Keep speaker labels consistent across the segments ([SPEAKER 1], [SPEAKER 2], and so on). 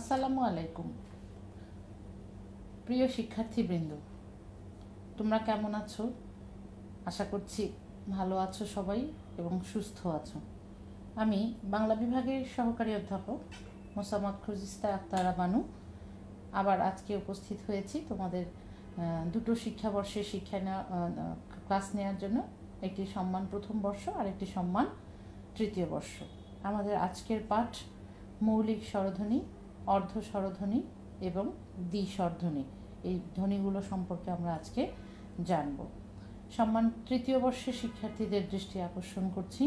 [SPEAKER 1] আসসালামু আলাইকুম প্রিয় শিক্ষার্থীবৃন্দ, তোমরা কেমন আছো? আশা করছি ভালো আছো সবাই এবং সুস্থ আছো। আমি বাংলা বিভাগের সহকারী অধ্যাপক মোসাম্মদ খুরজিস্তা আক্তারা বানু আবার আজকে উপস্থিত হয়েছি তোমাদের দুটো শিক্ষাবর্ষের ক্লাস নেওয়ার জন্য। একটি সম্মান প্রথম বর্ষ আর একটি সম্মান তৃতীয় বর্ষ। আমাদের আজকের পাঠ মৌলিক স্বরধ্বনি, অর্ধ স্বরধ্বনি এবং দ্বি-স্বরধ্বনি। এই ধ্বনিগুলো সম্পর্কে আমরা আজকে জানব। সম্মান তৃতীয় বর্ষের শিক্ষার্থীদের দৃষ্টি আকর্ষণ করছি,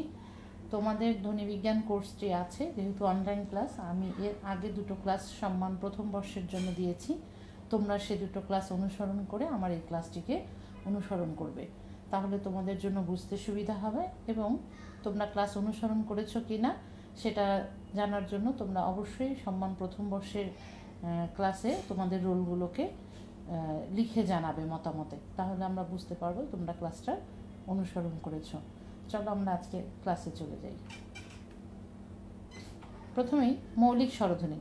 [SPEAKER 1] তোমাদের ধ্বনিবিজ্ঞান কোর্সটি আছে, যেহেতু অনলাইন ক্লাস। আমি এর আগে দুটো ক্লাস সম্মান প্রথম বর্ষের জন্য দিয়েছি। তোমরা সে দুটো ক্লাস অনুসরণ করে আমার এই ক্লাসটিকে অনুসরণ করবে, তাহলে তোমাদের জন্য বুঝতে সুবিধা হবে। এবং তোমরা ক্লাস অনুসরণ করেছো কি না সেটা জানার জন্য তোমরা অবশ্যই সম্মান প্রথম বর্ষের ক্লাসে তোমাদের রোলগুলোকে লিখে জানাবে মতামতে, তাহলে আমরা বুঝতে পারবো তোমরা ক্লাসটা অনুসরণ করেছো। চলো আমরা আজকে ক্লাসে চলে যাই। প্রথমেই মৌলিক স্বরধ্বনি।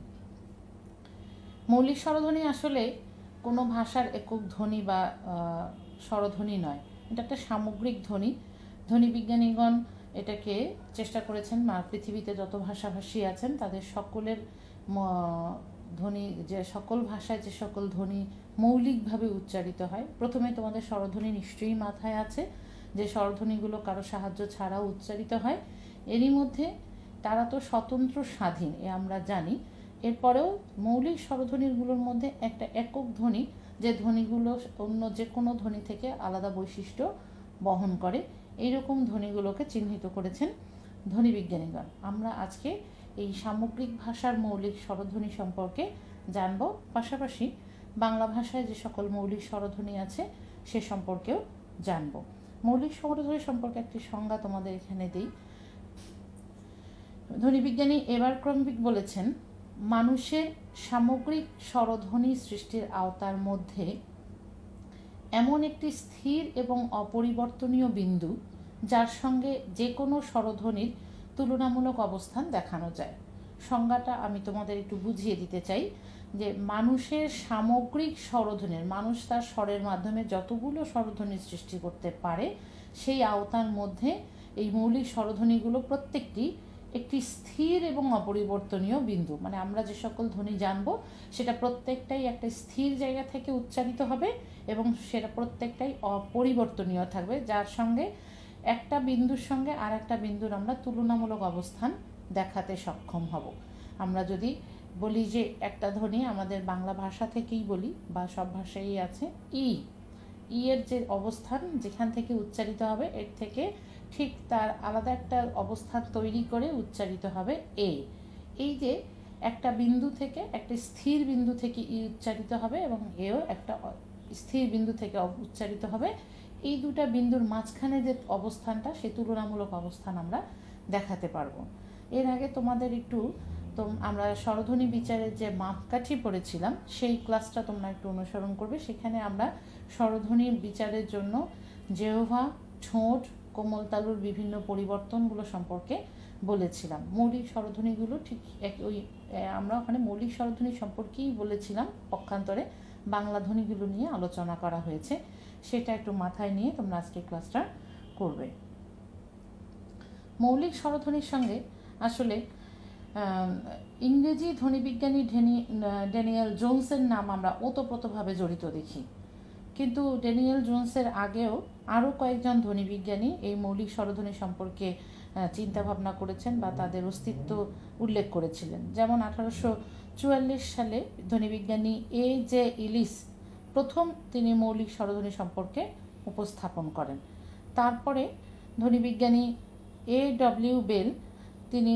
[SPEAKER 1] মৌলিক স্বরধ্বনি আসলে কোনো ভাষার একক ধ্বনি বা স্বরধ্বনি নয়, এটা একটা সামগ্রিক ধ্বনি। ধ্বনিবিজ্ঞানীগণ এটাকে চেষ্টা করেছেন পৃথিবীতে যত ভাষাভাষী আছেন তাদের সকলের ধ্বনি, যে সকল ভাষায় যে সকল ধ্বনি মৌলিকভাবে উচ্চারিত হয়। প্রথমে তোমাদের স্বরধ্বনি নিশ্চয়ই মাথায় আছে, যে স্বরধ্বনিগুলো কারো সাহায্য ছাড়াও উচ্চারিত হয়। এরই মধ্যে তারা তো স্বতন্ত্র স্বাধীন, এ আমরা জানি। এরপরেও মৌলিক স্বরধ্বনিগুলোর মধ্যে একটা একক ধ্বনি, যে ধ্বনিগুলো অন্য যে কোনো ধ্বনি থেকে আলাদা বৈশিষ্ট্য বহন করে, এইরকম ধ্বনিগুলোকে চিহ্নিত করেছেন ধ্বনিবিজ্ঞানীগণ। আমরা আজকে এই সামগ্রিক ভাষার মৌলিক স্বরধ্বনি সম্পর্কে জানব, পাশাপাশি বাংলা ভাষায় যে সকল মৌলিক স্বরধ্বনি আছে সে সম্পর্কেও জানব। মৌলিক স্বরধ্বনি সম্পর্কে একটি সংজ্ঞা তোমাদের এখানে দিই। ধ্বনিবিজ্ঞানী এবারক্রম্বিক বলেছেন, মানুষের সামগ্রিক স্বরধ্বনি সৃষ্টির আওতার মধ্যে এমন একটি স্থির এবং অপরিবর্তনীয় বিন্দু যার সঙ্গে যে কোনো স্বরধ্বনির তুলনামূলক অবস্থান দেখানো যায়। সংজ্ঞাটা আমি তোমাদের একটু বুঝিয়ে দিতে চাই, যে মানুষের সামগ্রিক স্বরধ্বনির, মানুষ তার স্বরের মাধ্যমে যতগুলো স্বরধ্বনি সৃষ্টি করতে পারে সেই আওতার মধ্যে এই মৌলিক স্বরধ্বনিগুলো প্রত্যেকটি একটি স্থির এবং অপরিবর্তনীয় বিন্দু। মানে আমরা যে সকল ধ্বনি জানবো সেটা প্রত্যেকটাই একটা স্থির জায়গা থেকে উচ্চারিত হবে এবং সেটা প্রত্যেকটাই অপরিবর্তনীয় থাকবে, যার সঙ্গে একটা বিন্দুর সঙ্গে আর একটা বিন্দুর আমরা তুলনামূলক অবস্থান দেখাতে সক্ষম হব। আমরা যদি বলি যে একটা ধ্বনি আমাদের বাংলা ভাষা থেকেই বলি বা সব ভাষায়ই আছে, ই এর যে অবস্থান যেখান থেকে উচ্চারিত হবে এর থেকে ঠিক তার আলাদা একটা অবস্থান তৈরি করে উচ্চারিত হবে এ। এই যে একটা বিন্দু থেকে, একটা স্থির বিন্দু থেকে ই উচ্চারিত হবে এবং এও একটা স্থির বিন্দু থেকে উচ্চারিত হবে। এই দুটা বিন্দুর মাঝখানে যে অবস্থানটা, সে তুলনামূলক অবস্থান আমরা দেখাতে পারবো। এর আগে তোমাদের একটু আমরা স্বরধ্বনি বিচারের যে মাপকাঠি পড়েছিলাম সেই ক্লাসটা তোমরা একটু অনুসরণ করবে। সেখানে আমরা স্বরধ্বনি বিচারের জন্য জিহ্বা, ঠোঁট, কোমল তালুর বিভিন্ন পরিবর্তনগুলো সম্পর্কে বলেছিলাম। মৌলিক স্বরধ্বনিগুলো ঠিক আমরা ওখানে মৌলিক স্বরধ্বনি সম্পর্কেই বলেছিলাম, পক্ষান্তরে বাংলা ধ্বনিগুলো নিয়ে আলোচনা করা হয়েছে। সেটা একটু মাথায় নিয়ে তোমরা আজকে ক্লাসটা করবে। মৌলিক স্বরধ্বনির সঙ্গে আসলে ইংরেজি ধ্বনিবিজ্ঞানী ড্যানিয়েল জোন্সের নাম আমরা ওতপ্রোতভাবে জড়িত দেখি, কিন্তু ড্যানিয়েল জোন্সের আগেও আরও কয়েকজন ধ্বনিবিজ্ঞানী এই মৌলিক স্বরধ্বনি সম্পর্কে চিন্তা ভাবনা করেছেন বা তাদের অস্তিত্ব উল্লেখ করেছিলেন। যেমন 1844 সালে ধ্বনিবিজ্ঞানী A.J. ইলিস প্রথম তিনি মৌলিক স্বরধ্বনি সম্পর্কে উপস্থাপন করেন। তারপরে ধ্বনিবিজ্ঞানী A.W. বেল তিনি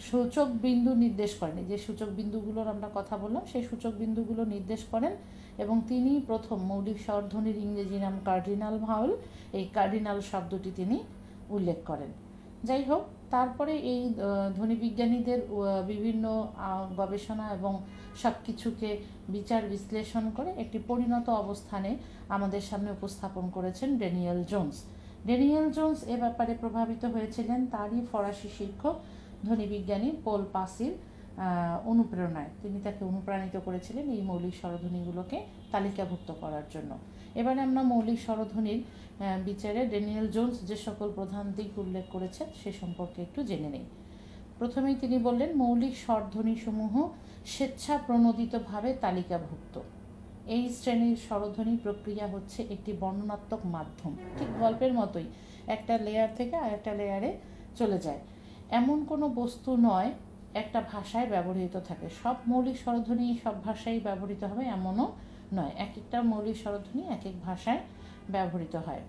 [SPEAKER 1] সূচক বিন্দু নির্দেশ করেন, যে সূচক বিন্দুগুলোর আমরা কথা বললাম সেই সূচক বিন্দুগুলো নির্দেশ করেন এবং তিনি প্রথম মৌলিক স্বরধ্বনির ইংরেজি নাম কার্ডিনাল ভাওয়েল, এই কার্ডিনাল শব্দটি তিনি উল্লেখ করেন। যাই হোক, তারপরে এই ধ্বনিবিজ্ঞানীদের বিভিন্ন গবেষণা এবং সব কিছুকে বিচার বিশ্লেষণ করে একটি পরিণত অবস্থানে আমাদের সামনে উপস্থাপন করেছেন ড্যানিয়েল জোন্স। ড্যানিয়েল জোন্স এ ব্যাপারে প্রভাবিত হয়েছিলেন তারই ফরাসি শিক্ষক ধ্বনিবিজ্ঞানী পোল পাসির অনুপ্রেরণায় তিনি তাকে অনুপ্রাণিত করেছিলেন এই মৌলিক স্বরধ্বনিগুলোকে তালিকাভুক্ত করার জন্য। এবারে আমরা মৌলিক স্বরধ্বনির বিচারে ড্যানিয়েল জোন্স যে সকল প্রধান দিক উল্লেখ করেছেন সে সম্পর্কে একটু জেনে নেই। প্রথমেই তিনি বললেন মৌলিক স্বরধ্বনিসমূহ স্বেচ্ছা প্রণোদিতভাবে তালিকাভুক্ত। এই শ্রেণীর স্বরধ্বনি প্রক্রিয়া হচ্ছে একটি বর্ণনাত্মক মাধ্যম, ঠিক গল্পের মতোই একটা লেয়ার থেকে আরেকটা লেয়ারে চলে যায়। এমন কোনো বস্তু নয় একটা ভাষায় ব্যবহৃত থাকে, সব মৌলিক স্বরধ্বনি সব ভাষায় ব্যবহৃত হবে এমনও নয়, এক একটা মৌলিক স্বরধ্বনি এক এক ভাষায় ব্যবহৃত হয়।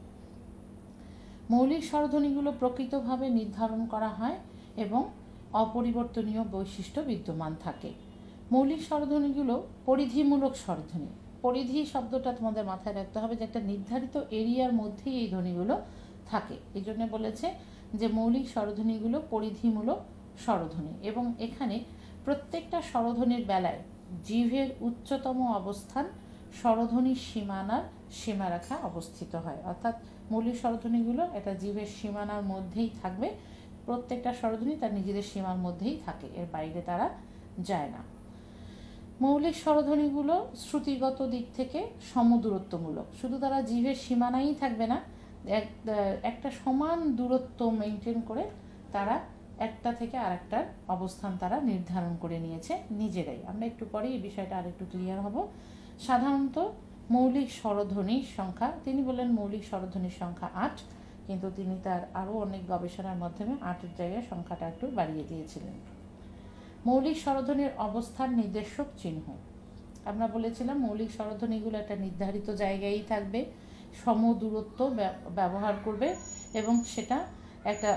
[SPEAKER 1] মৌলিক স্বরধ্বনিগুলো প্রকৃতভাবে নির্ধারণ করা হয় এবং অপরিবর্তনীয় বৈশিষ্ট্য বিদ্যমান থাকে। মৌলিক স্বরধ্বনিগুলো পরিধিমূলক স্বরধ্বনি। পরিধি শব্দটা তোমাদের মাথায় রাখতে হবে যে একটা নির্ধারিত এরিয়ার মধ্যেই এই ধ্বনিগুলো থাকে। এই জন্য বলেছে যে মৌলিক স্বরধ্বনিগুলো পরিধিমূলক স্বরধ্বনি, এবং এখানে প্রত্যেকটা স্বরধ্বনির বেলায় জিভের উচ্চতম অবস্থান স্বরধ্বনির সীমারেখা অবস্থিত হয়। অর্থাৎ মৌলিক স্বরধ্বনিগুলো একটা জিভের সীমানার মধ্যেই থাকবে, প্রত্যেকটা স্বরধ্বনি তার নিজেদের সীমার মধ্যেই থাকে, এর বাইরে তারা যায় না। মৌলিক স্বরধ্বনিগুলো শ্রুতিগত দিক থেকে সমদূরত্বমূলক, শুধু তারা জিভের সীমানাই থাকবে না, একটা সমান দূরত্ব মেনটেন করে তারা একটা থেকে আরেকটার অবস্থান তারা নির্ধারণ করে নিয়েছে নিজেরাই। আমরা একটু পরে এই বিষয়টা আরেকটু ক্লিয়ার হব। সাধারণত মৌলিক স্বরধ্বনির সংখ্যা, তিনি বললেন মৌলিক স্বরধ্বনির সংখ্যা 8, কিন্তু তিনি তার আরও অনেক গবেষণার মাধ্যমে 8-এর জায়গায় সংখ্যাটা একটু বাড়িয়ে দিয়েছিলেন। মৌলিক স্বরধ্বনির অবস্থান নির্দেশক চিহ্ন। আমরা বলেছিলাম মৌলিক স্বরধ্বনিগুলো একটা নির্ধারিত জায়গায় থাকবে, সমদূরত্ব ব্যবহার করবে এবং সেটা একটা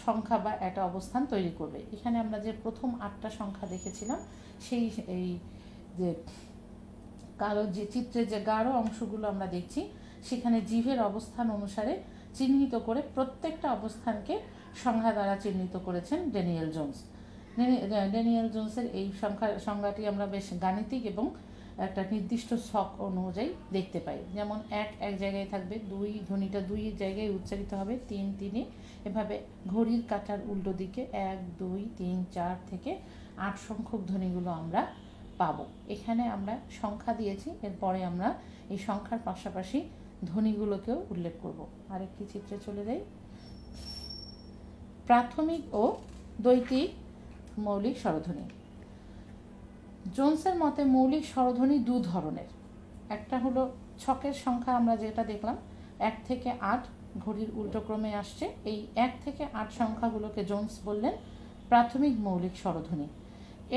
[SPEAKER 1] সংখ্যা বা একটা অবস্থান তৈরি করবে। এখানে আমরা যে প্রথম 8টা সংখ্যা দেখেছিলাম সেই এই যে কালো যে চিত্রে যে গাঢ় অংশগুলো আমরা দেখছি সেখানে জিভের অবস্থান অনুসারে চিহ্নিত করে প্রত্যেকটা অবস্থানকে সংখ্যা দ্বারা চিহ্নিত করেছেন ড্যানিয়েল জোন্স। ড্যানিয়েল জোন্সের এই সংজ্ঞাটি আমরা বেশ গাণিতিক এবং একটা নির্দিষ্ট ছক অনুযায়ী দেখতে পাই। যেমন এক জায়গায় থাকবে, 2 ধ্বনিটা 2 জায়গায় উচ্চারিত হবে, 3 3, এভাবে ঘড়ির কাঁটার উল্টো দিকে 1 2 3 4 থেকে 8 সংখ্যক ধ্বনিগুলো আমরা পাবো। এখানে আমরা সংখ্যা দিয়েছি, এরপরে আমরা এই সংখ্যার পাশাপাশি ধ্বনিগুলোকেও উল্লেখ করব। আরেকটি চিত্রে চলে যাই। প্রাথমিক ও দ্বৈতিক মৌলিক স্বরধ্বনি। জোন্সের মতে মৌলিক স্বরধ্বনি 2 ধরনের। একটা হলো ছকের সংখ্যা, আমরা যেটা দেখলাম 1 থেকে 8 ঘড়ির উল্টো ক্রমে আসছে, এই 1 থেকে 8 সংখ্যাগুলোকে জোন্স বললেন প্রাথমিক মৌলিক স্বরধ্বনি।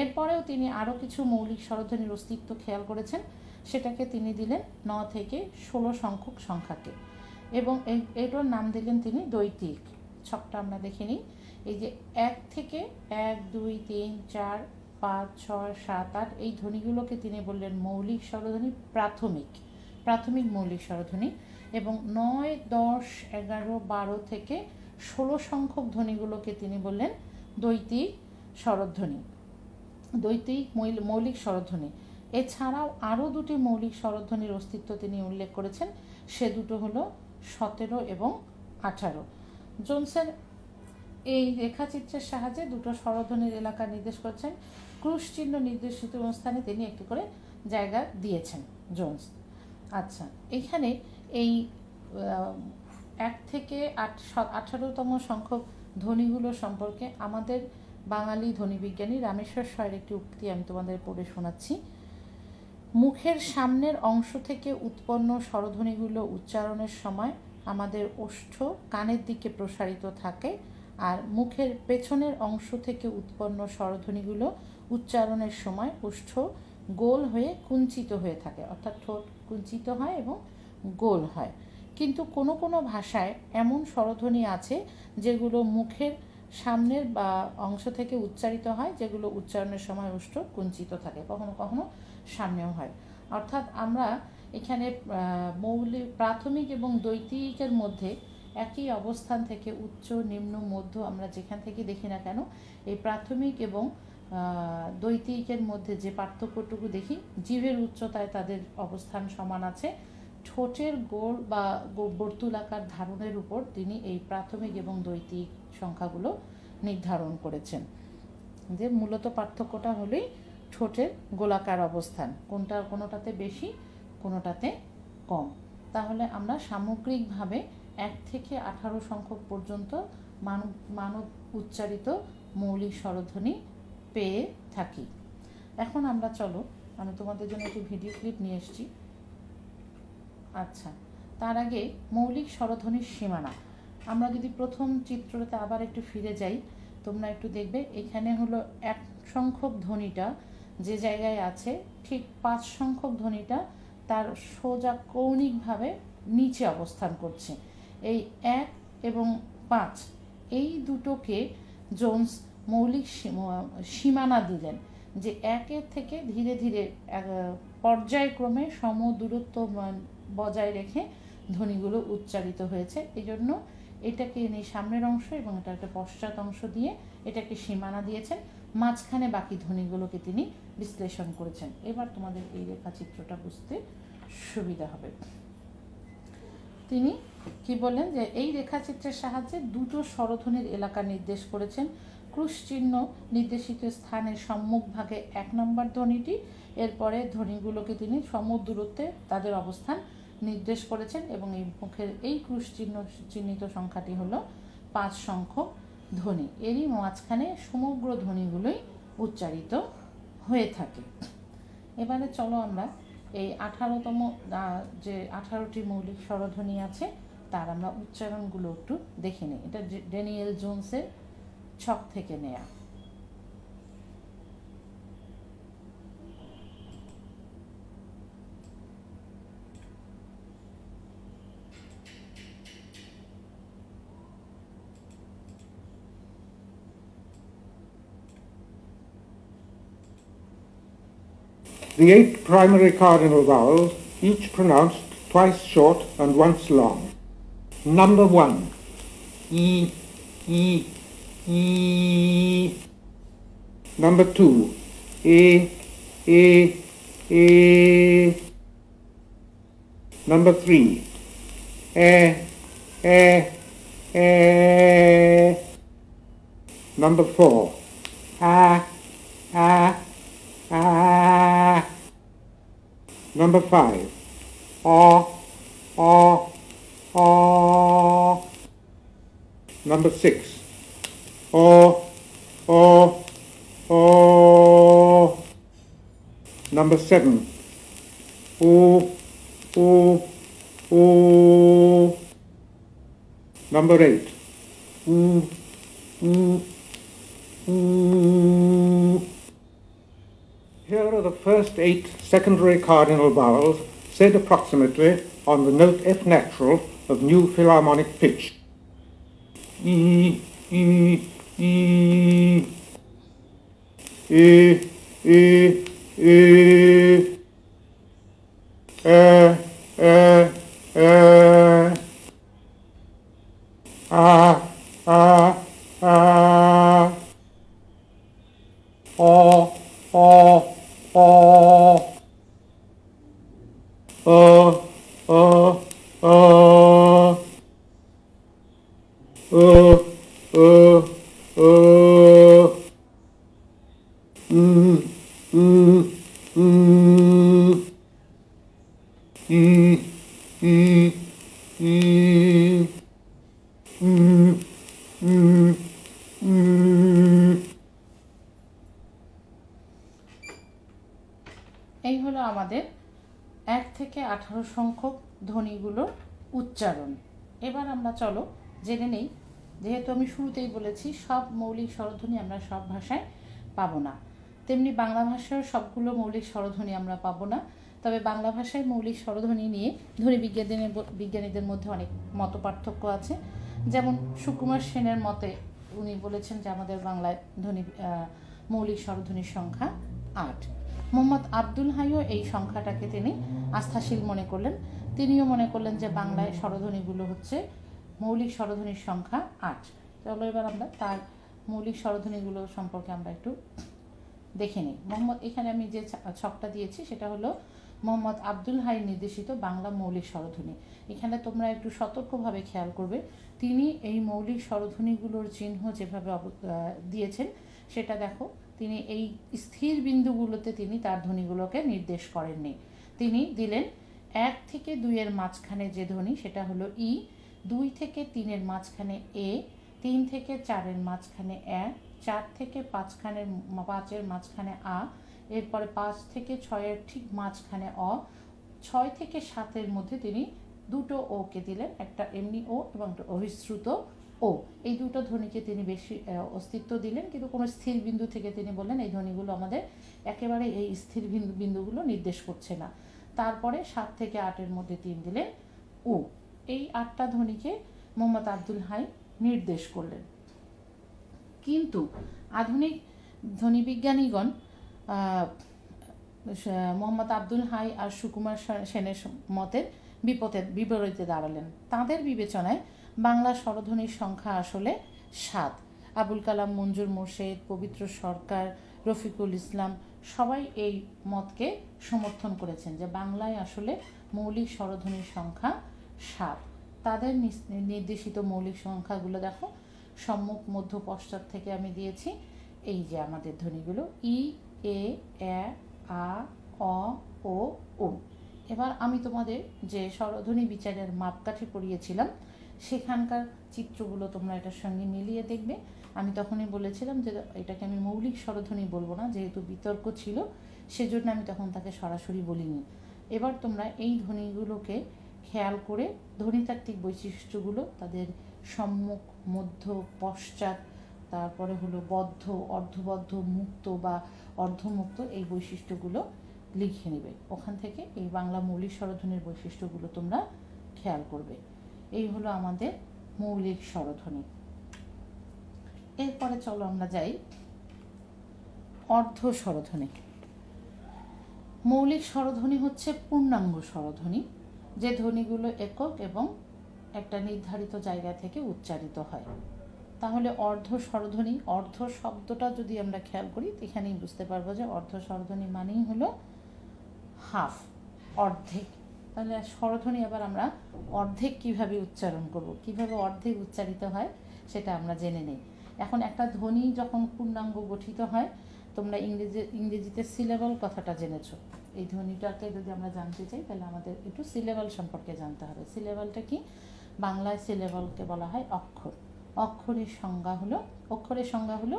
[SPEAKER 1] এরপরেও তিনি আরও কিছু মৌলিক স্বরধ্বনির অস্তিত্ব খেয়াল করেছেন, সেটাকে তিনি দিলেন 9 থেকে 16 সংখ্যক সংখ্যাকে, এবং এটার নাম দিলেন তিনি দ্বৈতিক। ছকটা আমরা দেখে নিই। এই যে 1 থেকে 1 2 3 4 5 6 7 8 এই ধ্বনিগুলোকে তিনি বললেন মৌলিক স্বরধ্বনি প্রাথমিক মৌলিক স্বরধ্বনি, এবং 9 10 11 12 থেকে 16 সংখ্যক ধ্বনিগুলোকে তিনি বললেন দ্বৈতিক স্বরধ্বনি, দ্বৈতিক মৌলিক স্বরধ্বনি। এছাড়াও আরও 2টি মৌলিক স্বরধ্বনির অস্তিত্ব তিনি উল্লেখ করেছেন, সে দুটো হলো 17 এবং 18। জোন্সের এই রেখাচিত্রের সাহায্যে দুটো স্বরধ্বনির এলাকা নির্দেশ করছেন, ক্রুশ চিহ্ন নির্দেশিত স্থানে তিনি একটি করে জায়গা দিয়েছেন জোন্স। আচ্ছা, এখানে এই 1 থেকে 18তম সংখ্যক ধ্বনিগুলো সম্পর্কে আমাদের বাঙালি ধ্বনিবিজ্ঞানী রামেশ্বর স্বরের একটি উক্তি আমি তোমাদের পড়ে শোনাচ্ছি। মুখের সামনের অংশ থেকে উৎপন্ন স্বরধ্বনিগুলো উচ্চারণের সময় আমাদের ওষ্ঠ কানের দিকে প্রসারিত থাকে, আর মুখের পেছনের অংশ থেকে উৎপন্ন স্বরধ্বনিগুলো উচ্চারণের সময় ওষ্ঠ গোল হয়ে কুঞ্চিত হয়ে থাকে, অর্থাৎ ঠোঁট কুঞ্চিত হয় এবং গোল হয়। কিন্তু কোনো কোনো ভাষায় এমন স্বরধ্বনি আছে যেগুলো মুখের সামনের বা অংশ থেকে উচ্চারিত হয়, যেগুলো উচ্চারণের সময় ওষ্ঠ কুঞ্চিত থাকে, কখনো কখনো সামনেও হয়। অর্থাৎ আমরা এখানে মৌলিক প্রাথমিক এবং দ্বৈতিকের মধ্যে একই অবস্থান থেকে উচ্চ নিম্ন মধ্য আমরা যেখান থেকে দেখি না কেন, এই প্রাথমিক এবং দ্বৈতিকের মধ্যে যে পার্থক্যটুকু দেখি, জিভের উচ্চতায় তাদের অবস্থান সমান আছে, ঠোঁটের গোল বা বর্তুলাকার ধারণের উপর তিনি এই প্রাথমিক এবং দ্বৈতিক সংখ্যাগুলো নির্ধারণ করেছেন। যে মূলত পার্থক্যটা হলেই ঠোঁটের গোলাকার অবস্থান, কোনোটাতে বেশি কোনোটাতে কম। তাহলে আমরা সামগ্রিকভাবে 1 থেকে 18 সংখ্যক পর্যন্ত মানব উচ্চারিত মৌলিক স্বরধ্বনি পেয়ে থাকি। এখন আমরা চলো, আমি তোমাদের জন্য একটি ভিডিও ক্লিপ নিয়ে এসেছি। আচ্ছা, তার আগে মৌলিক স্বরধ্বনির সীমানা। আমরা যদি প্রথম চিত্রটাতে আবার একটু ফিরে যাই, তোমরা একটু দেখবে এখানে হলো 1 সংখ্যক ধ্বনিটা যে জায়গায় আছে, ঠিক 5 সংখ্যক ধ্বনিটা তার সোজা কৌণিকভাবে নিচে অবস্থান করছে। এই 1 এবং 5 এই দুটোকে জোন্স মৌলিক সীমানা দিলেন, যে 1-এর থেকে ধীরে ধীরে পর্যায়ক্রমে সম দূরত্ব বজায় রেখে ধ্বনিগুলো উচ্চারিত হয়েছে। এই জন্য এটাকে ইনি সামনের অংশ এবং এটা একটা পশ্চাৎ অংশ দিয়ে এটাকে সীমানা দিয়েছেন, মাঝখানে বাকি ধ্বনিগুলোকে তিনি বিশ্লেষণ করেছেন। এবার তোমাদের এই রেখাচিত্রটা বুঝতে সুবিধা হবে। তিনি কি বললেন, যে এই রেখাচিত্রের সাহায্যে দুটো স্বরধ্বনির এলাকা নির্দেশ করেছেন। ক্রুশ চিহ্ন নির্দেশিত স্থানের সম্মুখভাগে 1 নম্বর ধ্বনিটি, এরপরে ধ্বনিগুলোকে তিনি সমদূরত্বে তাদের অবস্থান নির্দেশ করেছেন এবং এই মুখের এই ক্রুশ চিহ্নিত সংখ্যাটি হলো 5 সংখ্যক ধ্বনি। এরই মাঝখানে সমগ্র ধ্বনিগুলোই উচ্চারিত হয়ে থাকে। এবারে চলো আমরা এই 18তম যে 18টি মৌলিক স্বরধ্বনি আছে তার আমরা উচ্চারণগুলো একটু দেখে নিই। এটা ড্যানিয়েল জোন্সের ছক থেকে নেয়া।
[SPEAKER 2] The 8 primary cardinal vowels, each pronounced twice short and once long. Number 1, E, E, E. Number 2, A, A, A. Number 3, E, E, E. Number 4, A, A, A. Number 5, A, A, A. Number 6, O, O, O. Number 7, O, O, O. Number 8, U, U, U. Here are the first 8 secondary cardinal vowels said approximately on the note F natural of New Philharmonic pitch. E, E, E. E, E, E. A, A, A. O, O, O.
[SPEAKER 1] এই হলো আমাদের 1 থেকে 18 সংখ্যক ধ্বনিগুলোর উচ্চারণ। এবার আমরা চলো জেনে নেই, যেহেতু আমি শুরুতেই বলেছি সব মৌলিক স্বরধ্বনি আমরা সব ভাষায় পাবো না, তেমনি বাংলা ভাষায় সবগুলো মৌলিক স্বরধ্বনি আমরা পাবো না। তবে বাংলা ভাষায় মৌলিক স্বরধ্বনি নিয়ে ধ্বনি বিজ্ঞানীদের মধ্যে অনেক মত পার্থক্য আছে। যেমন সুকুমার সেনের মতে উনি বলেছেন যে আমাদের বাংলায় মৌলিক স্বরধ্বনির সংখ্যা 8। মোহাম্মদ আব্দুল হাইও এই সংখ্যাটাকে তিনি আস্থাশীল মনে করলেন। তিনিও মনে করলেন যে বাংলায় স্বরধ্বনিগুলো হচ্ছে মৌলিক স্বরধ্বনির সংখ্যা 8। চলো এবার আমরা তার মৌলিক স্বরধ্বনিগুলো সম্পর্কে আমরা একটু দেখে নিই। এখানে আমি যে ছকটা দিয়েছি সেটা হলো মোহাম্মদ আব্দুল হাই নির্দেশিত বাংলা মৌলিক স্বরধ্বনি। এখানে তোমরা একটু সতর্কভাবে খেয়াল করবে, তিনি এই মৌলিক স্বরধ্বনিগুলোর চিহ্ন যেভাবে দিয়েছেন সেটা দেখো, তিনি এই স্থির বিন্দুগুলোতে তিনি তার ধ্বনিগুলোকে নির্দেশ করেননি। তিনি দিলেন 1 থেকে 2 এর মাঝখানে যে ধ্বনি সেটা হলো ই, 2 থেকে 3 এর মাঝখানে এ, 3 থেকে 4 এর মাঝখানে এ, 4 থেকে 5 এর মাঝখানে আ, এরপরে 5 থেকে 6 এর ঠিক মাঝখানে অ, 6 থেকে 7 এর মধ্যে তিনি দুটো ওকে দিলেন, একটা এমনি ও এবং একটা অভিশ্রুত ও। এই দুটো ধ্বনিকে তিনি বেশি অস্তিত্ব দিলেন, কিন্তু কোনো স্থির বিন্দু থেকে তিনি বললেন এই ধ্বনিগুলো আমাদের একেবারে এই স্থির বিন্দুগুলো নির্দেশ করছে না। তারপরে 7 থেকে 8 এর মধ্যে তিনি দিলেন উ। এই 8টা ধ্বনিকে মোহাম্মদ আব্দুল হাই নির্দেশ করলেন। কিন্তু আধুনিক ধ্বনিবিজ্ঞানীগণ মোহাম্মদ আব্দুল হাই আর সুকুমার সেনের মতের বিপরীতে দাঁড়ালেন। তাদের বিবেচনায় বাংলা স্বরধ্বনির সংখ্যা আসলে 7। আবুল কালাম, মঞ্জুর মোর্শেদ, পবিত্র সরকার, রফিকুল ইসলাম সবাই এই মতকে সমর্থন করেছেন যে বাংলায় আসলে মৌলিক স্বরধ্বনির সংখ্যা 7। তাদের নির্দেশিত মৌলিক সংখ্যাগুলো দেখো, সম্মুখ, মধ্য, পশ্চাৎ থেকে আমি দিয়েছি। এই যে আমাদের ধ্বনিগুলো ই, এ, আ, অ, ও, ও। এবার আমি তোমাদের যে স্বরধ্বনি বিচারের মাপকাঠি পড়িয়েছিলাম সেখানকার চিত্রগুলো তোমরা এটার সঙ্গে মিলিয়ে দেখবে। আমি তখনই বলেছিলাম যে এটাকে আমি মৌলিক স্বরধ্বনি বলবো না, যেহেতু বিতর্ক ছিল সেজন্য আমি তখন তাকে সরাসরি বলিনি। এবার তোমরা এই ধ্বনিগুলোকে খেয়াল করে ধ্বনিতাত্ত্বিক বৈশিষ্ট্যগুলো, তাদের সম্মুখ, মধ্য, পশ্চাৎ, তারপরে হলো বদ্ধ, অর্ধবদ্ধ, মুক্ত বা অর্ধমুক্ত, এই বৈশিষ্ট্যগুলো লিখে নেবে। ওখান থেকে এই বাংলা মৌলিক স্বরধ্বনির বৈশিষ্ট্যগুলো তোমরা খেয়াল করবে। এই হলো আমাদের মৌলিক স্বরধ্বনি। এরপরে চলো আমরা যাই অর্ধ স্বরধ্বনি। মৌলিক স্বরধ্বনি হচ্ছে পূর্ণাঙ্গ স্বরধ্বনি, যে ধ্বনিগুলো একক এবং একটা নির্ধারিত জায়গা থেকে উচ্চারিত হয়। তাহলে অর্ধ স্বরধ্বনি, অর্ধ শব্দটা যদি আমরা খেয়াল করি এখানেই বুঝতে পারবো যে অর্ধ স্বরধ্বনি মানেই হলো হাফ, অর্ধেক। তাহলে স্বরধ্বনি আবার আমরা অর্ধেক কিভাবে উচ্চারণ করব, কিভাবে অর্ধেক উচ্চারিত হয় সেটা আমরা জেনে নেই। এখন একটা ধ্বনি যখন পূর্ণাঙ্গ গঠিত হয়, তোমরা ইংরেজিতে সিলেবল কথাটা জেনেছো। এই ধ্বনিটাকে যদি আমরা জানতে চাই তাহলে আমাদের একটু সিলেবল সম্পর্কে জানতে হবে। সিলেবলটা কি? বাংলায় সিলেবলকে বলা হয় অক্ষর। অক্ষরের সংজ্ঞা হলো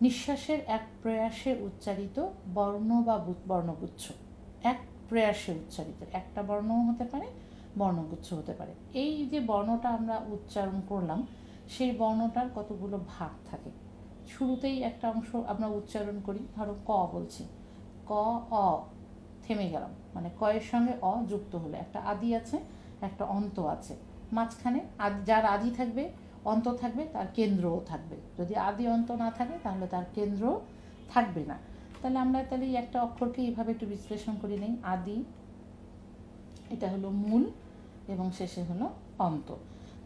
[SPEAKER 1] নিঃশ্বাসের এক প্রয়াসে উচ্চারিত বর্ণ বা বর্ণগুচ্ছ। এক প্রয়াসে উচ্চারিত, একটা বর্ণও হতে পারে, বর্ণগুচ্ছ হতে পারে। এই যে বর্ণটা আমরা উচ্চারণ করলাম, সেই বর্ণটার কতগুলো ভাগ থাকে। শুরুতেই একটা অংশ আমরা উচ্চারণ করি, ধরো ক বলছি, ক, অ, থেমে গেলাম, মানে কয়ের সঙ্গে অ যুক্ত হলো, একটা আদি আছে, একটা অন্ত আছে। মাঝখানে যার আদি থাকবে, অন্ত থাকবে, তার কেন্দ্রও থাকবে। যদি আদি অন্ত না থাকে তাহলে তার কেন্দ্র থাকবে না। তাহলে আমরা এই একটা অক্ষরকে এইভাবে একটু বিশ্লেষণ করে নেই। আদি, এটা হলো মূল, এবং শেষে হলো অন্ত।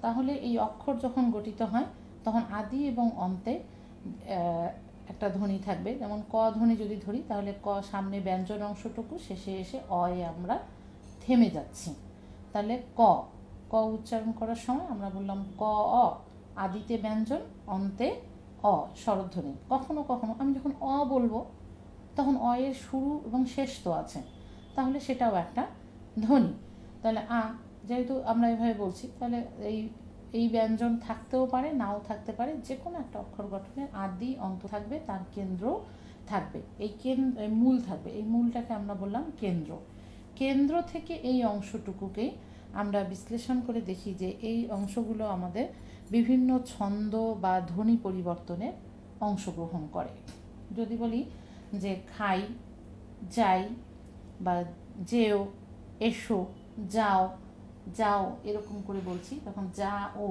[SPEAKER 1] তাহলে এই অক্ষর যখন গঠিত হয় তখন আদি এবং অন্তে একটা ধ্বনি থাকবে। যেমন ক ধ্বনি যদি ধরি তাহলে ক সামনে ব্যঞ্জন অংশটুকু, শেষে এসে অয়ে আমরা থেমে যাচ্ছি। তাহলে ক উচ্চারণ করার সময় আমরা বললাম ক, অ, আদিতে ব্যঞ্জন, অন্তে অ, স্বরধ্বনি। কখনো কখনো আমি যখন অ বলবো তখন অ এর শুরু এবং শেষ তো আছে, তাহলে সেটাও একটা ধ্বনি। তাহলে যেহেতু আমরা এভাবে বলছি, তাহলে এই ব্যঞ্জন থাকতেও পারে, নাও থাকতে পারে। যে কোনো একটা অক্ষর গঠনের আদি, অন্ত থাকবে, তার কেন্দ্র থাকবে, এই মূল থাকবে। এই মূলটাকে আমরা বললাম কেন্দ্র। কেন্দ্র থেকে এই অংশটুকুকেই আমরা বিশ্লেষণ করে দেখি যে এই অংশগুলো আমাদের বিভিন্ন ছন্দ বা ধ্বনি পরিবর্তনে অংশগ্রহণ করে। যদি বলি যে খাই, যাই, বা যেও, এসো, যাও, যাও, এরকম করে বলছি, তখন যা ও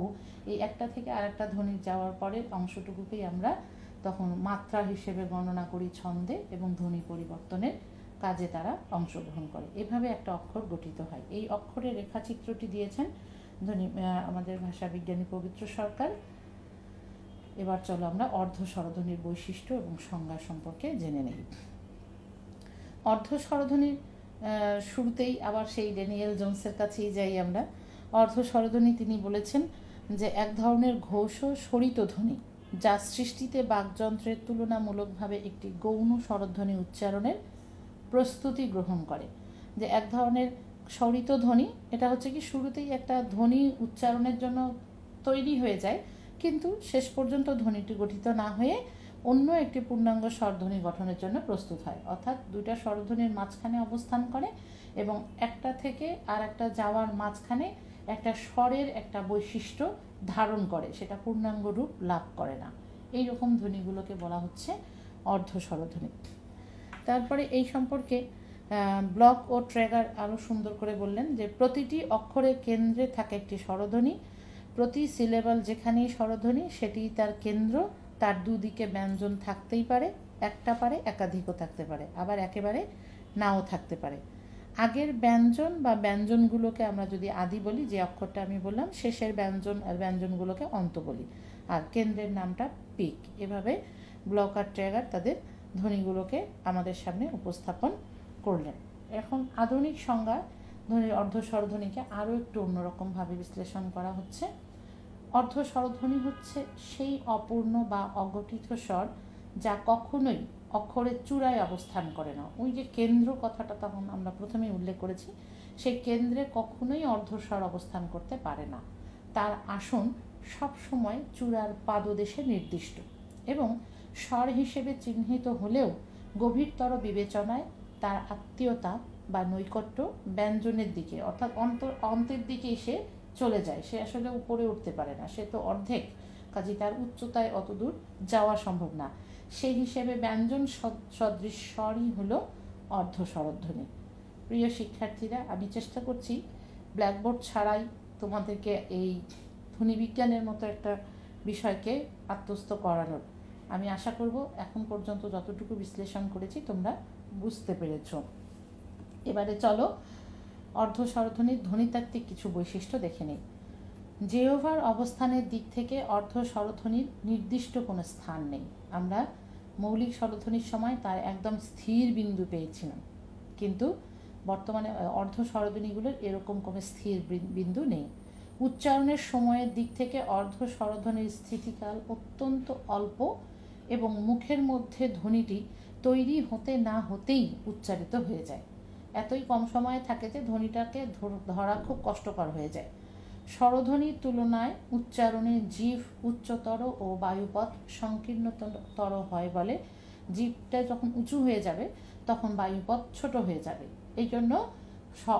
[SPEAKER 1] এই একটা থেকে আর একটা ধ্বনি যাওয়ার পরের অংশটুকুকেই আমরা তখন মাত্রা হিসেবে গণনা করি ছন্দে, এবং ধ্বনি পরিবর্তনের কাজে তারা অংশগ্রহণ করে। এভাবে একটা অক্ষর গঠিত হয়। এই অক্ষরের রেখাচিত্রটি দিয়েছেন আমাদের ভাষাবিজ্ঞানী পবিত্র সরকার। এবার চলো আমরা অর্ধ স্বরধ্বনির বৈশিষ্ট্য এবং সংজ্ঞা সম্পর্কে জেনে নেই। অর্ধ স্বরধ্বনির শুরুতেই আবার সেই ড্যানিয়েল জোন্সের কাছেই যাই আমরা। অর্ধ স্বরধ্বনি তিনি বলেছেন যে এক ধরনের ঘোষ ও স্বরিত ধ্বনি, যা সৃষ্টিতে বাকযন্ত্রের তুলনামূলকভাবে একটি গৌণ স্বরধ্বনি উচ্চারণের প্রস্তুতি গ্রহণ করে। যে এক ধরনের স্বরিত ধ্বনি, এটা হচ্ছে কি শুরুতেই একটা ধ্বনি উচ্চারণের জন্য তৈরি হয়ে যায়, কিন্তু শেষ পর্যন্ত ধ্বনিটি গঠিত না হয়ে অন্য একটি পূর্ণাঙ্গ স্বরধ্বনি গঠনের জন্য প্রস্তুত হয়। অর্থাৎ দুইটা স্বরধ্বনির মাঝখানে অবস্থান করে এবং একটা থেকে আর একটা যাওয়ার মাঝখানে একটা স্বরের একটা বৈশিষ্ট্য ধারণ করে, সেটা পূর্ণাঙ্গ রূপ লাভ করে না। এই রকম ধ্বনিগুলোকে বলা হচ্ছে অর্ধ স্বরধ্বনি। তারপরে এই সম্পর্কে ব্লক ও ট্র্যাগার আরও সুন্দর করে বললেন যে প্রতিটি অক্ষরের কেন্দ্রে থাকে একটি স্বরধ্বনি, প্রতি সিলেবাল যেখানেই স্বরধ্বনি সেটি তার কেন্দ্র, তার দুদিকে ব্যঞ্জন থাকতেই পারে, একটা পারে একাধিকও থাকতে পারে, আবার একেবারে নাও থাকতে পারে। আগের ব্যঞ্জন বা ব্যঞ্জনগুলোকে আমরা যদি আদি বলি, যে অক্ষরটা আমি বললাম, শেষের ব্যঞ্জন আর ব্যঞ্জনগুলোকে অন্ত বলি, আর কেন্দ্রের নামটা পিক। এভাবে ব্লক আর ট্র্যাগার তাদের ধ্বনিগুলোকে আমাদের সামনে উপস্থাপন করলেন। এখন আধুনিক সংজ্ঞা ধ্বনির অর্ধ স্বরধ্বনিকে আরও একটু অন্যরকমভাবে বিশ্লেষণ করা হচ্ছে। অর্ধ স্বরধ্বনি হচ্ছে সেই অপূর্ণ বা অগঠিত স্বর যা কখনোই অক্ষরের চূড়ায় অবস্থান করে না। ওই যে কেন্দ্র কথাটা তখন আমরা প্রথমেই উল্লেখ করেছি, সেই কেন্দ্রে কখনোই অর্ধস্বর অবস্থান করতে পারে না। তার আসন সবসময় চূড়ার পাদদেশে নির্দিষ্ট এবং স্বর হিসেবে চিহ্নিত হলেও গভীরতর বিবেচনায় তার আত্মীয়তা বা নৈকট্য ব্যঞ্জনের দিকে, অর্থাৎ অন্তের দিকে সে চলে যায়। সে আসলে উপরে উঠতে পারে না, সে তো অর্ধেক, কাজে তার উচ্চতায় অত দূর যাওয়া সম্ভব না। সেই হিসেবে ব্যঞ্জন সদৃশ স্বরই হলো অর্ধ স্বরধ্বনি। প্রিয় শিক্ষার্থীরা, আমি চেষ্টা করছি ব্ল্যাকবোর্ড ছাড়াই তোমাদেরকে এই ধ্বনিবিজ্ঞানের মতো একটা বিষয়কে আত্মস্থ করানোর। আমি আশা করব এখন পর্যন্ত যতটুকু বিশ্লেষণ করেছি তোমরা বুঝতে পেরেছ। এবারে চলো অর্ধ স্বরধ্বনির ধ্বনিতাত্ত্বিক কিছু বৈশিষ্ট্য দেখে নিই। জিহ্বার অবস্থানের দিক থেকে অর্ধ স্বরধ্বনির নির্দিষ্ট কোনো স্থান নেই। আমরা মৌলিক স্বরধ্বনির সময় তার একদম স্থির বিন্দু পেয়েছিলাম, কিন্তু বর্তমানে অর্ধ স্বরধ্বনিগুলোর এরকম কোনো স্থির বিন্দু নেই। উচ্চারণের সময়ের দিক থেকে অর্ধ স্বরধ্বনির স্থিতিকাল অত্যন্ত অল্প এবং মুখের মধ্যে ধ্বনিটি তৈরি হতে না হতেই উচ্চারিত হয়ে যায়। এতই কম সময়ে থাকে যে ধ্বনিটাকে ধরা খুব কষ্টকর হয়ে যায়। স্বরধ্বনির তুলনায় উচ্চারণে জিভ উচ্চতর ও বায়ুপথ সংকীর্ণতর হয় বলে জিভটা যখন উঁচু হয়ে যাবে তখন বায়ুপথ ছোট হয়ে যাবে। এই জন্য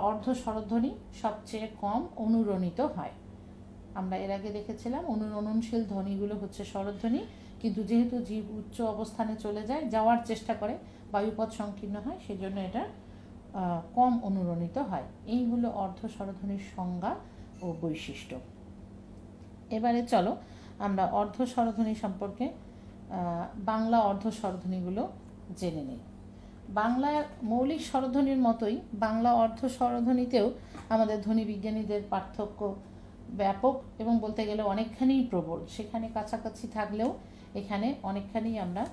[SPEAKER 1] অর্ধ স্বরধ্বনি সবচেয়ে কম অনুরণিত হয়। আমরা এর আগে দেখেছিলাম অনুরণনশীল ধ্বনিগুলো হচ্ছে স্বরধ্বনি, কিন্তু যেহেতু জিভ উচ্চ অবস্থানে চলে যায়, যাওয়ার চেষ্টা করে, বায়ুপথ সংকীর্ণ হয়, সেই জন্য এটা কম অনুরণিত হয়। এই হলো অর্ধ স্বরধ্বনির সংজ্ঞা ও বৈশিষ্ট্য। এবারে চলো আমরা অর্ধ স্বরধ্বনি সম্পর্কে বাংলা অর্ধ স্বরধ্বনিগুলো জেনে নিই। বাংলার মৌলিক স্বরধ্বনির মতোই বাংলা অর্ধ স্বরধ্বনিতেও আমাদের ধ্বনিবিজ্ঞানীদের পার্থক্য ব্যাপক এবং বলতে গেলে অনেকখানি প্রবল। সেখানে কাছাকাছি থাকলেও এখানে অনেকখানি আমরা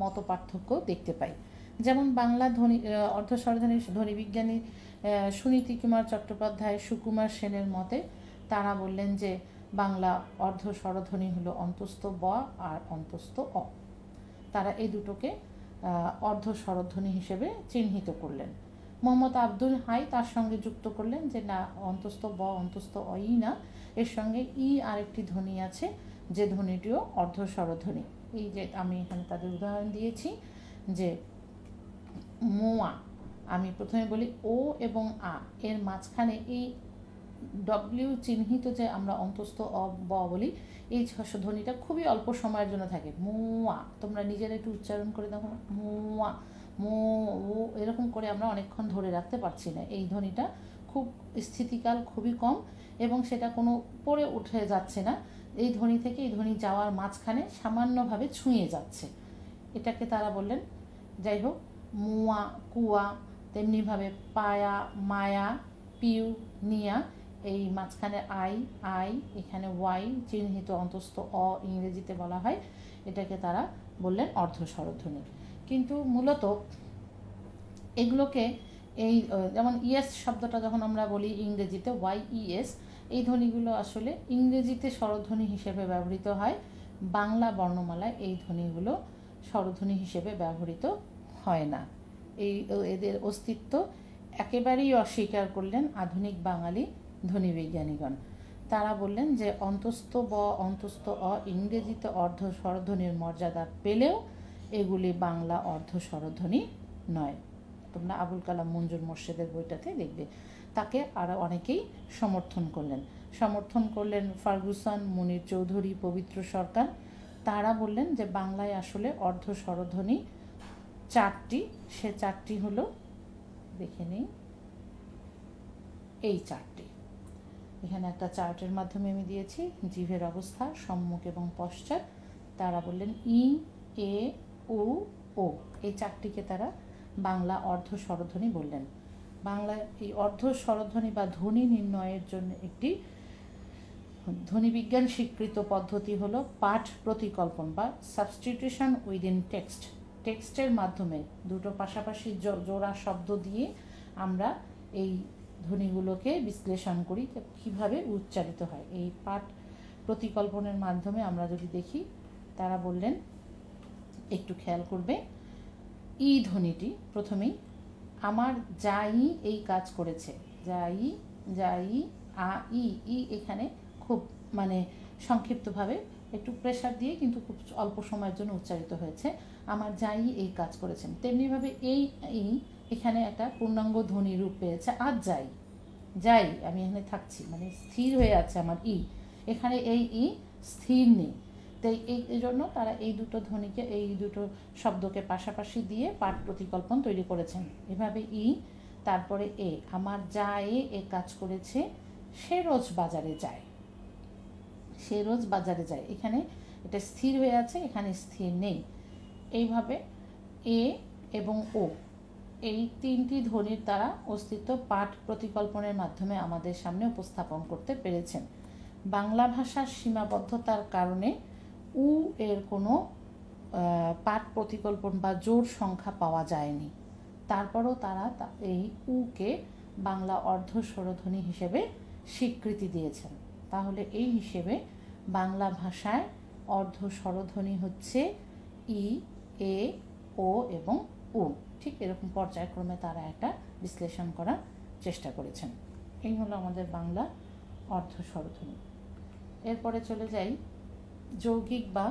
[SPEAKER 1] মত পার্থক্য দেখতে পাই। যেমন বাংলা অর্ধ স্বরধ্বনির ধ্বনিবিজ্ঞানী সুনীতি কুমার চট্টোপাধ্যায়, সুকুমার সেনের মতে তারা বললেন যে বাংলা অর্ধ স্বরধ্বনি হলো অন্তস্থ ব আর অন্তস্থ অ। তারা এই দুটোকে অর্ধ স্বরধ্বনি হিসেবে চিহ্নিত করলেন। মোহাম্মদ আব্দুল হাই তার সঙ্গে যুক্ত করলেন যে না, অন্তস্থ ব অন্তস্থ অই না, এর সঙ্গে ই আরেকটি ধ্বনি আছে, যে ধ্বনিটিও অর্ধ স্বরধ্বনি। এই যে আমি এখানে তাদের উদাহরণ দিয়েছি, যে মোয়া, আমি প্রথমে বলি ও এবং আ, এর মাঝখানে এই ডব্লিউ চিহ্নিত যে আমরা অন্তস্থ অ ব বলি, এই ধ্বনিটা খুবই অল্প সময়ের জন্য থাকে। মোয়া, তোমরা নিজেরা একটু উচ্চারণ করে দেখো, মোয়া মো ও, এরকম করে আমরা অনেকক্ষণ ধরে রাখতে পারছি না। এই ধ্বনিটা খুব স্থিতিকাল খুবই কম এবং সেটা কোনো উপরে উঠে যাচ্ছে না, এই ধ্বনি থেকে এই ধ্বনি যাওয়ার মাঝখানে সামান্যভাবে ছুঁয়ে যাচ্ছে, এটাকে তারা বললেন। যাই হোক, মুয়া কুয়া, তেমনিভাবে পায়া মায়া পিউ নিয়া, এই মাঝখানে আই এখানে ওয়াই চিহ্নিত অন্তস্থ অ ইংরেজিতে বলা হয়, এটাকে তারা বললেন অর্ধ স্বরধ্বনি। কিন্তু মূলত এগুলোকে এই যেমন ইএস শব্দটা যখন আমরা বলি ইংরেজিতে ওয়াই ইএস, এই ধ্বনিগুলো আসলে ইংরেজিতে স্বরধ্বনি হিসেবে ব্যবহৃত হয়, বাংলা বর্ণমালায় এই ধ্বনিগুলো স্বরধ্বনি হিসেবে ব্যবহৃত হয় না। এদের অস্তিত্ব একেবারেই অস্বীকার করলেন আধুনিক বাঙালি ধ্বনিবিজ্ঞানীগণ। তারা বললেন যে অন্তস্থ ব অন্তস্থ অ ইংরেজিতে অর্ধ স্বরধ্বনির মর্যাদা পেলেও এগুলি বাংলা অর্ধ স্বরধ্বনি নয়। তোমরা আবুল কালাম মঞ্জুর মোর্শেদের বইটাতে দেখবে। তাকে আরও অনেকেই সমর্থন করলেন ফার্গুসন, মুনির চৌধুরী, পবিত্র সরকার। তারা বললেন যে বাংলায় আসলে অর্ধ স্বরধ্বনি 4টি। সে 4টি হলো, দেখে নেই, এই 4টি। এখানে একটা চার্টের মাধ্যমে আমি দিয়েছি জিভের অবস্থা, সম্মুখ এবং পশ্চাৎ। তারা বললেন ই, এ, উ, ও, এই 4টিকে তারা বাংলা অর্ধ স্বরধ্বনি বললেন। বাংলায় এই অর্ধ স্বরধ্বনি বা ধ্বনি নির্ণয়ের জন্য একটি ধ্বনিবিজ্ঞান স্বীকৃত পদ্ধতি হলো পাঠ প্রতিকল্পন বা সাবস্টিটিউশন উইদিন টেক্সট। টেক্সটের মাধ্যমে দুটো পাশাপাশি জোড়া শব্দ দিয়ে আমরা এই ধ্বনিগুলোকে বিশ্লেষণ করি কিভাবে উচ্চারিত হয়। এই পাঠ প্রতিকল্পনের মাধ্যমে আমরা যদি দেখি, তারা বললেন, একটু খেয়াল করবে, ই ধ্বনিটি প্রথমেই আমার যাই এই কাজ করেছে, যাই আ ই, এখানে খুব মানে সংক্ষিপ্তভাবে একটু প্রেশার দিয়ে কিন্তু খুব অল্প সময়ের জন্য উচ্চারিত হয়েছে, আমার যাই এই কাজ করেছেন। তেমনিভাবে এই এখানে একটা পূর্ণাঙ্গ ধ্বনি রূপ পেয়েছে, আজ যাই আমি এখানে থাকছি, মানে স্থির হয়ে আছে আমার ই, এখানে এই স্থির নেই। তাই এই জন্য তারা এই দুটো ধ্বনিকে, এই দুটো শব্দকে পাশাপাশি দিয়ে পাঠ প্রতিকল্পন তৈরি করেছেন। এভাবে তারপরে আমার এ কাজ করেছে, সে রোজ বাজারে যায়, এখানে এটা স্থির হয়ে আছে, এখানে স্থির নেই। এইভাবে এ এবং ও, এই 3টি ধ্বনির তারা অস্তিত্ব পাঠ প্রতিকল্পনের মাধ্যমে আমাদের সামনে উপস্থাপন করতে পেরেছেন। বাংলা ভাষার সীমাবদ্ধতার কারণে উ এর কোনো পাঠ প্রতিকল্পন বা জোড় সংখ্যা পাওয়া যায়নি। তারপরও তারা এই উকে বাংলা অর্ধ স্বরধ্বনি হিসেবে স্বীকৃতি দিয়েছেন। তাহলে এই হিসেবে বাংলা ভাষায় অর্ধ স্বরধ্বনি হচ্ছে ই, এ, ও এবং উ। ঠিক এরকম পর্যায়ক্রমে তারা একটা বিশ্লেষণ করার চেষ্টা করেছেন। এই হলো আমাদের বাংলা অর্ধ স্বরধ্বনি। এরপরে চলে যাই যৌগিক বা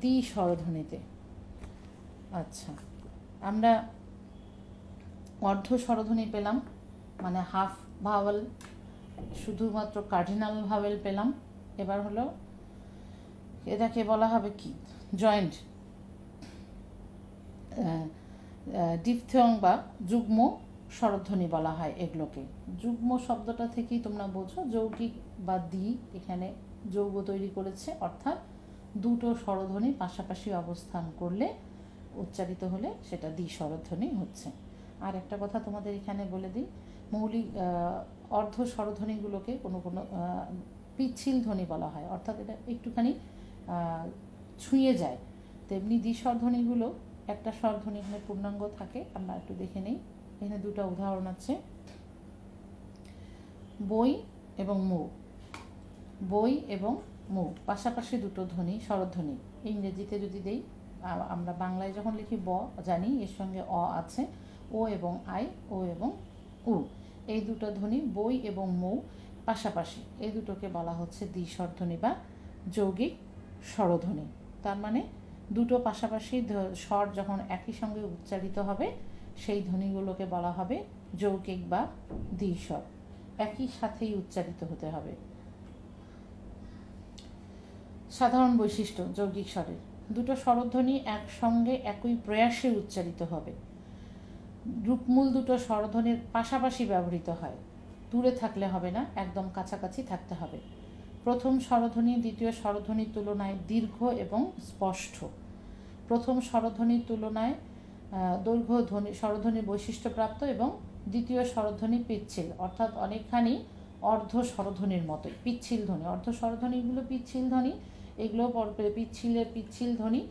[SPEAKER 1] দ্বি স্বরধ্বনিতে। আচ্ছা, আমরা অর্ধ স্বরধ্বনি পেলাম, মানে হাফ ভাওয়েল, শুধুমাত্র কার্ডিনাল ভাওয়েল পেলাম। এবার হলো এটাকে বলা হবে কি, জয়েন্ট ডিপথং বা যুগ্ম স্বরধ্বনি বলা হয় এগুলোকে। যুগ্ম শব্দটা থেকেই তোমরা বোঝো যৌগিক বা দ্বি, এখানে যৌগ তৈরি করেছে, অর্থাৎ দুটো স্বরধ্বনি পাশাপাশি অবস্থান করলে উচ্চারিত হলে সেটা দ্বি স্বরধ্বনি হচ্ছে। আর একটা কথা তোমাদের এখানে বলে দিই, মৌলিক অর্ধ স্বরধ্বনিগুলোকে কোনো পিচ্ছিল ধ্বনি বলা হয়, অর্থাৎ এটা একটুখানি ছুঁয়ে যায়। তেমনি দ্বি স্বরধ্বনিগুলো একটা স্বরধ্বনি এখানে পূর্ণাঙ্গ থাকে। আমরা একটু দেখে নেই, এখানে দুটো উদাহরণ আছে, বই এবং মু, পাশাপাশি দুটো ধ্বনি স্বরধ্বনি। ইংরেজিতে যদি দেই, আমরা বাংলায় যখন লিখি ব জানি এর সঙ্গে অ আছে, ও এবং আই, ও এবং উ, এই দুটো ধ্বনি বই এবং মৌ পাশাপাশি, এই দুটোকে বলা হচ্ছে দ্বি স্বরধ্বনি বা যৌগিক স্বরধ্বনি। তার মানে দুটো পাশাপাশি স্বর যখন একই সঙ্গে উচ্চারিত হবে সেই ধ্বনিগুলোকে বলা হবে যৌগিক বা দ্বিস্বর, একই সাথেই উচ্চারিত হতে হবে। সাধারণ বৈশিষ্ট্য যৌগিক স্বরের, দুটো স্বরধ্বনি একসঙ্গে একই প্রয়াসে উচ্চারিত হবে। রূপমূল দুটো স্বরধ্বনির পাশাপাশি ব্যবহৃত হয়, দূরে থাকলে হবে না, একদম কাছাকাছি থাকতে হবে। প্রথম স্বরধ্বনি দ্বিতীয় স্বরধ্বনির তুলনায় দীর্ঘ এবং স্পষ্ট। প্রথম স্বরধ্বনির তুলনায় দৈর্ঘ্য স্বরধ্বনির বৈশিষ্ট্যপ্রাপ্ত এবং দ্বিতীয় স্বরধ্বনি পিচ্ছিল, অর্থাৎ অনেকখানি অর্ধ স্বরধ্বনির মতোই। পিচ্ছিল ধ্বনি, অর্ধ স্বরধ্বনিগুলো পিচ্ছিল ধ্বনি, এগুলো পিচ্ছিল ধ্বনি,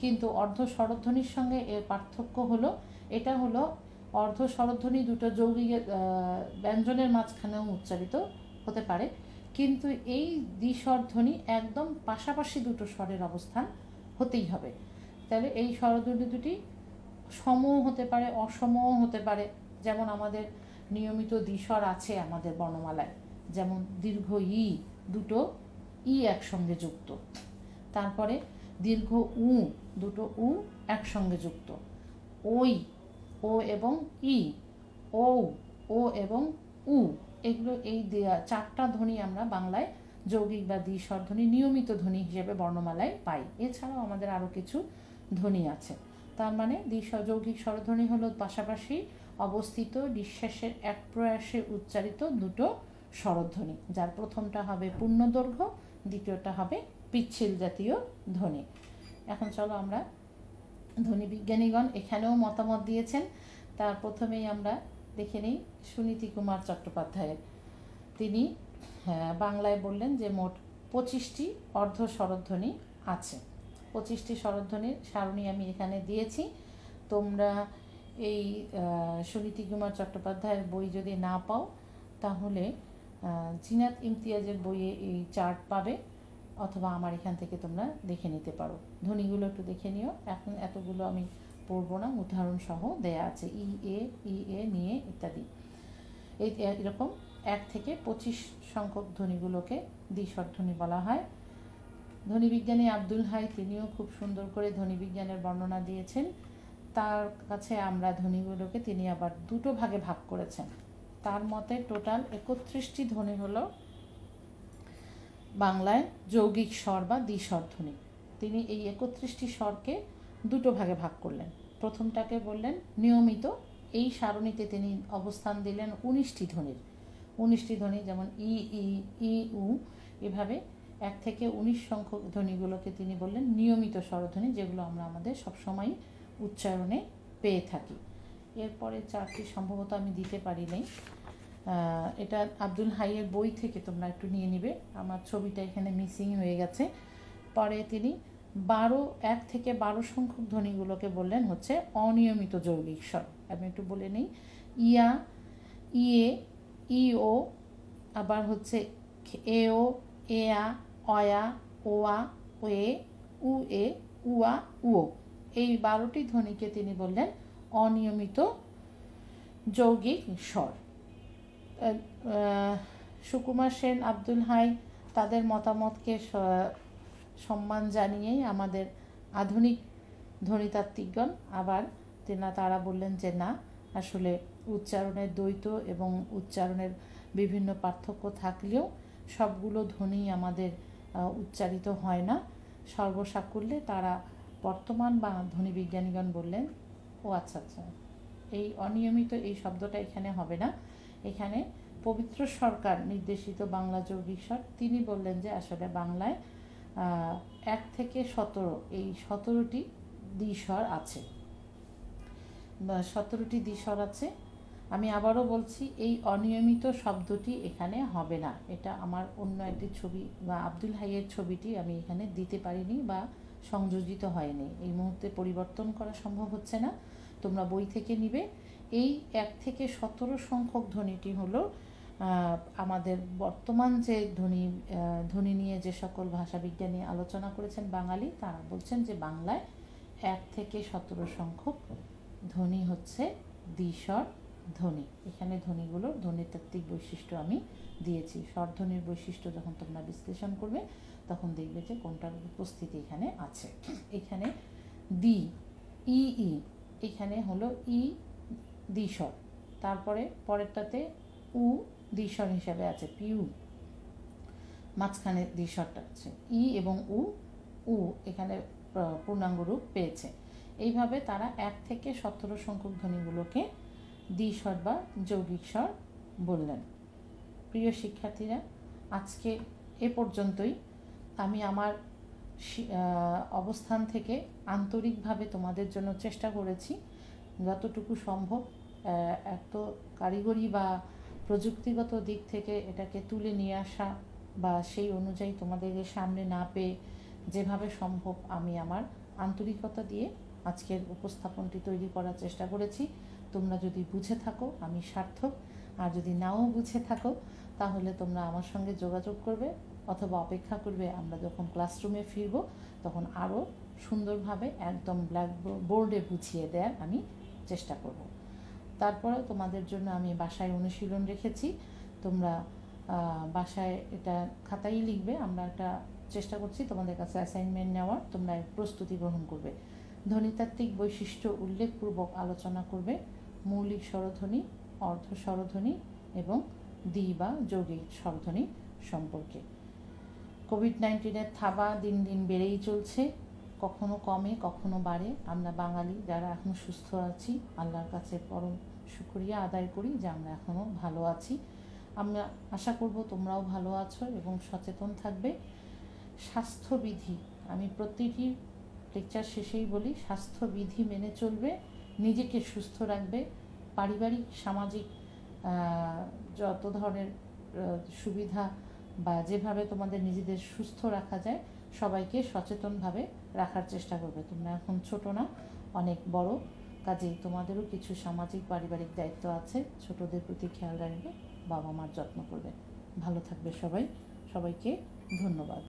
[SPEAKER 1] কিন্তু অর্ধ স্বরধ্বনির সঙ্গে এর পার্থক্য হলো, এটা হলো অর্ধ স্বরধ্বনি দুটো যৌগিক ব্যঞ্জনের মাঝখানেও উচ্চারিত হতে পারে, কিন্তু এই দ্বিস্বরধ্বনি একদম পাশাপাশি দুটো স্বরের অবস্থান হতেই হবে। তাহলে এই স্বরধ্বনি দুটি সমও হতে পারে, অসমও হতে পারে। যেমন আমাদের নিয়মিত দ্বিস্বর আছে আমাদের বর্ণমালায়, যেমন দীর্ঘ ই, দুটো ই একসঙ্গে যুক্ত। তারপরে দীর্ঘ উ, দুটো উ একসঙ্গে যুক্ত। ওই, ও এবং ই, ও, ও এবং উ, এগুলো এই চারটা ধ্বনি আমরা বাংলায় যৌগিক বা দ্বিস্বর ধ্বনি, নিয়মিত ধ্বনি হিসেবে বর্ণমালায় পাই। এছাড়াও আমাদের আরও কিছু ধ্বনি আছে। তার মানে যৌগিক স্বরধ্বনি হলো পাশাপাশি অবস্থিত নিঃশ্বাসের এক প্রয়াসে উচ্চারিত দুটো স্বরধ্বনি, যার প্রথমটা হবে পূর্ণদৈর্ঘ্য, দ্বিতীয়টা হবে পিচ্ছিল জাতীয় ধ্বনি। এখন চলো আমরা ধ্বনি বিজ্ঞানীগণ এখানেও মতামত দিয়েছেন। তার প্রথমেই আমরা দেখে নিই সুনীতি কুমার চট্টোপাধ্যায়ের। তিনি বাংলায় বললেন যে মোট 25টি অর্ধ স্বরধ্বনি আছে। 25টি স্বরধ্বনির সারণী আমি এখানে দিয়েছি। তোমরা এই সুনীতি কুমার চট্টোপাধ্যায়ের বই যদি না পাও, তাহলে জিনাত ইমতিয়াজের বইয়ে এই চার্ট পাবে, অথবা আমার এখান থেকে তোমরা দেখে নিতে পারো। ধ্বনিগুলো একটু দেখে নিও। এখন এতগুলো আমি পড়বো না, উদাহরণ সহ দেয়া আছে, ই এ নিয়ে ইত্যাদি। এরকম 1 থেকে 25 সংখ্যক ধ্বনিগুলোকে দ্বিস্বর ধ্বনি বলা হয়। ধ্বনিবিজ্ঞানী আব্দুল হাই তিনিও খুব সুন্দর করে ধ্বনিবিজ্ঞানের বর্ণনা দিয়েছেন। তার কাছে আমরা ধ্বনিগুলোকে তিনি আবার দুটো ভাগে ভাগ করেছেন। তার মতে টোটাল 31টি ধ্বনি হলো বাংলায় যৌগিক স্বর বা দ্বিস্বর ধ্বনি। তিনি এই 31টি স্বরকে দুটো ভাগে ভাগ করলেন। প্রথমটাকে বললেন নিয়মিত। এই সারণীতে তিনি অবস্থান দিলেন 19টি ধ্বনির। 19টি ধ্বনি, যেমন ই ই উ, এভাবে 1 থেকে 19 সংখ্যক ধ্বনিগুলোকে তিনি বললেন নিয়মিত স্বরধ্বনি, যেগুলো আমরা আমাদের সবসময় উচ্চারণে পেয়ে থাকি। এরপরে চারটি সম্ভবত আমি দিতে পারি নাই, এটা আব্দুল হাইয়ের বই থেকে তোমরা একটু নিয়ে নিবে, আমার ছবিটা এখানে মিসিং হয়ে গেছে। পরে তিনি 1 থেকে 12 সংখ্যক ধ্বনিগুলোকে বললেন হচ্ছে অনিয়মিত যৌগিক স্বর। আমি একটু বলে নিই, ইয়া, ইয়ে, ইও, আবার হচ্ছে এও, এয়া, অয়া, ওয়া, ওয়ে, উয়ে, উয়া, উও। এই 12টি ধ্বনিকে তিনি বললেন অনিয়মিত যৌগিক স্বর। সুকুমার সেন, আব্দুল হাই তাদের মতামতকে সম্মান জানিয়েই আমাদের আধুনিক ধ্বনিতাত্ত্বিকগণ আবার তারা বললেন যে না, আসলে উচ্চারণের দ্বৈত এবং উচ্চারণের বিভিন্ন পার্থক্য থাকলেও সবগুলো ধ্বনি আমাদের উচ্চারিত হয় না সর্বসাকুল্যে। তারা বর্তমান বা ধ্বনিবিজ্ঞানীগণ বললেন ও আচ্ছা, এই অনিয়মিত এই শব্দটা এখানে হবে না, এখানে পবিত্র সরকার নির্দেশিত বাংলা যৌগিক স্বর। তিনি বললেন যে আসলে বাংলায় 1 থেকে 17 এই 17টি দ্বিস্বর আছে, 17টি দ্বিস্বর আছে। আমি আবারও বলছি, এই অনিয়মিত শব্দটি এখানে হবে না। এটা আমার অন্য একটি ছবি বা আব্দুল হাইয়ের ছবিটি আমি এখানে দিতে পারিনি বা সংযোজিত হয়নি, এই মুহূর্তে পরিবর্তন করা সম্ভব হচ্ছে না, তোমরা বই থেকে নিবে। এই 1 থেকে 17 সংখ্যক ধ্বনিটি হলো আমাদের বর্তমান যে ধ্বনি নিয়ে যে সকল ভাষাবিজ্ঞানী আলোচনা করেছেন বাঙালি, তারা বলছেন যে বাংলায় 1 থেকে 17 সংখ্যক ধ্বনি হচ্ছে দ্বিস্বর ধ্বনি। এখানে ধ্বনিগুলোর ধ্বনিতাত্ত্বিক বৈশিষ্ট্য আমি দিয়েছি। স্বরধ্বনির বৈশিষ্ট্য যখন তোমরা বিশ্লেষণ করবে তখন দেখবে যে কোনটার উপস্থিতি এখানে আছে। এখানে দি, ই, এখানে হলো ই দ্বিস্বর, তারপরে পরেরটাতে উ দ্বিস্বর হিসাবে আছে, পিউ, মাঝখানে দ্বিস্বরটা আছে, ই এবং উ এখানে পূর্ণাঙ্গ রূপ পেয়েছে। এইভাবে তারা 1 থেকে 17 সংখ্যক ধ্বনিগুলোকে দ্বিস্বর বা যৌগিক স্বর বললেন। প্রিয় শিক্ষার্থীরা, আজকে এ পর্যন্তই। আমি আমার অবস্থান থেকে আন্তরিকভাবে তোমাদের জন্য চেষ্টা করেছি যতটুকু সম্ভব এত কারিগরি বা প্রযুক্তিগত দিক থেকে এটাকে তুলে নিয়ে আসা, বা সেই অনুযায়ী তোমাদের সামনে না পেয়ে যেভাবে সম্ভব আমি আমার আন্তরিকতা দিয়ে আজকের উপস্থাপনটি তৈরি করার চেষ্টা করেছি। তোমরা যদি বুঝে থাকো আমি সার্থক, আর যদি নাও বুঝে থাকো তাহলে তোমরা আমার সঙ্গে যোগাযোগ করবে অথবা অপেক্ষা করবে আমরা যখন ক্লাসরুমে ফিরব, তখন আরও সুন্দরভাবে একদম ব্ল্যাক বোর্ডে বুঝিয়ে দেওয়ার আমি চেষ্টা করব। তারপরে তোমাদের জন্য আমি বাসায় অনুশীলন রেখেছি, তোমরা বাসায় এটা খাতায় লিখবে। আমরা একটা চেষ্টা করছি তোমাদের কাছে অ্যাসাইনমেন্ট নেওয়ার, তোমরা প্রস্তুতি গ্রহণ করবে। ধ্বনিতাত্ত্বিক বৈশিষ্ট্য উল্লেখপূর্বক আলোচনা করবে, মৌলিক স্বরধ্বনি, অর্ধ স্বরধ্বনি এবং দ্বি বা যৌগিক স্বরধ্বনি সম্পর্কে। কোভিড-19 থাবা দিন দিন বেড়েই চলছে, কখনো কমে কখনো বাড়ে। আমরা বাঙালি যারা এখনও সুস্থ আছি, আল্লাহর কাছে পরম শুকরিয়া আদায় করি যে আমরা এখনও ভালো আছি। আমরা আশা করব তোমরাও ভালো আছো এবং সচেতন থাকবে। স্বাস্থ্যবিধি, আমি প্রতিটি লেকচার শেষেই বলি, স্বাস্থ্যবিধি মেনে চলবে, নিজেকে সুস্থ রাখবে। পারিবারিক সামাজিক যত ধরনের সুবিধা বা যেভাবে তোমাদের নিজেদের সুস্থ রাখা যায়, সবাইকে সচেতনভাবে রাখার চেষ্টা করবে। তোমরা এখন ছোট না, অনেক বড়, কাজেই তোমাদেরও কিছু সামাজিক পারিবারিক দায়িত্ব আছে। ছোটদের প্রতি খেয়াল রাখবে, বাবা মার যত্ন করবে। ভালো থাকবে সবাই, সবাইকে ধন্যবাদ।